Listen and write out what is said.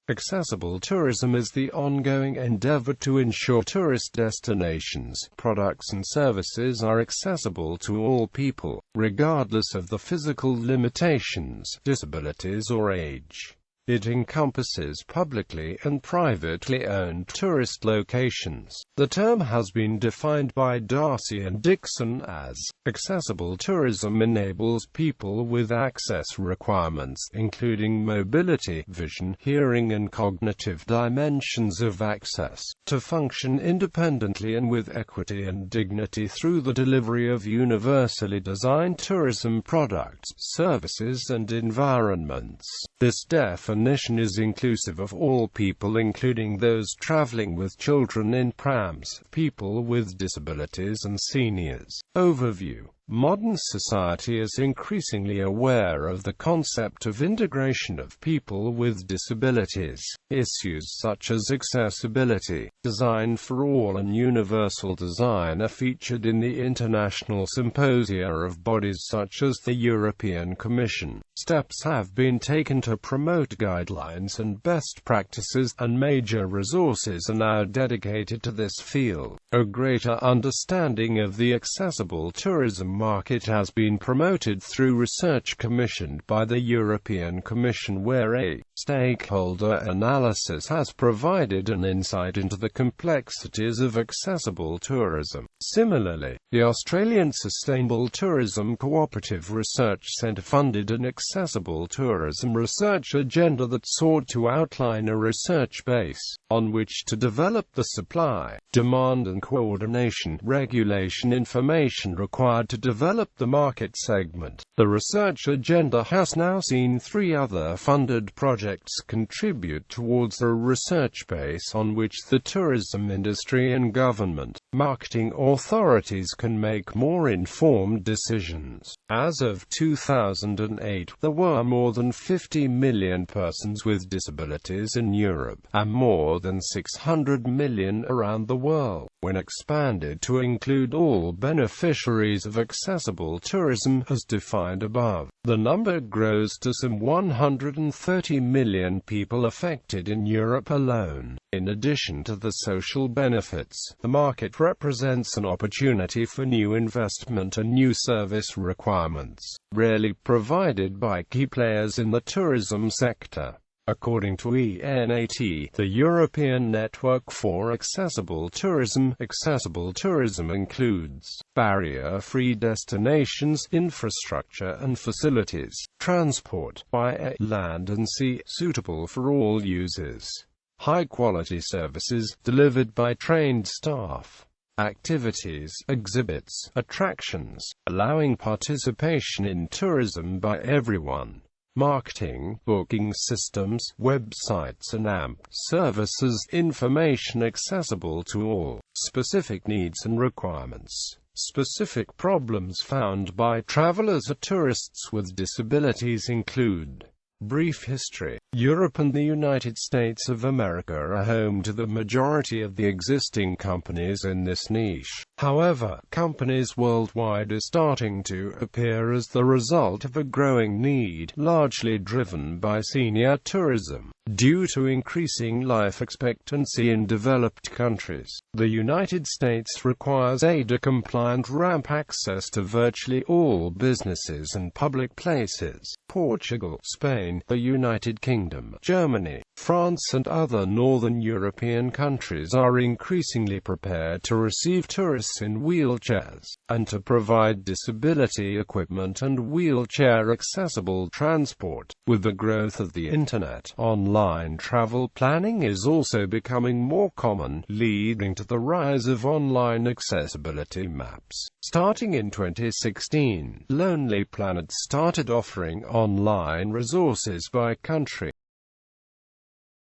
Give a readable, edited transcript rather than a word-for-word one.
Accessible tourism is the ongoing endeavor to ensure tourist destinations, products and services are accessible to all people, regardless of the physical limitations, disabilities or age. It encompasses publicly and privately owned tourist locations. The term has been defined by Darcy and Dickson as, accessible tourism enables people with access requirements, including mobility, vision, hearing and cognitive dimensions of access, to function independently and with equity and dignity through the delivery of universally designed tourism products, services and environments. This definition is inclusive of all people, including those traveling with children in prams, people with disabilities and seniors. Overview. Modern society is increasingly aware of the concept of integration of people with disabilities. Issues such as accessibility, design for all and universal design are featured in the international symposia of bodies such as the European Commission. Steps have been taken to promote guidelines and best practices, and major resources are now dedicated to this field. A greater understanding of the accessible tourism market has been promoted through research commissioned by the European Commission, where a stakeholder analysis has provided an insight into the complexities of accessible tourism. Similarly, the Australian Sustainable Tourism Cooperative Research Centre funded an accessible tourism research agenda that sought to outline a research base on which to develop the supply, demand and coordination, regulation information required to develop the market segment. The research agenda has now seen 3 other funded projects contribute towards a research base on which the tourism industry and government, marketing authorities can make more informed decisions. As of 2008, there were more than 50 million persons with disabilities in Europe, and more than 600 million around the world. When expanded to include all beneficiaries of accessible tourism as defined above, the number grows to some 130 million people affected in Europe alone. In addition to the social benefits, the market represents an opportunity for new investment and new service requirements, rarely provided by key players in the tourism sector. According to ENAT, the European Network for Accessible Tourism includes barrier-free destinations, infrastructure and facilities, transport by air, land and sea, suitable for all users, high-quality services, delivered by trained staff, activities, exhibits, attractions, allowing participation in tourism by everyone, marketing, booking systems, websites and AMP services, information accessible to all, specific needs and requirements, specific problems found by travelers or tourists with disabilities include. Brief history. Europe and the United States of America are home to the majority of the existing companies in this niche. However, companies worldwide are starting to appear as the result of a growing need, largely driven by senior tourism. Due to increasing life expectancy in developed countries, the United States requires ADA-compliant ramp access to virtually all businesses and public places. Portugal, Spain, the United Kingdom, Germany, France and other northern European countries are increasingly prepared to receive tourists in wheelchairs, and to provide disability equipment and wheelchair-accessible transport. With the growth of the Internet, online travel planning is also becoming more common, leading to the rise of online accessibility maps. Starting in 2016, Lonely Planet started offering online resources by country.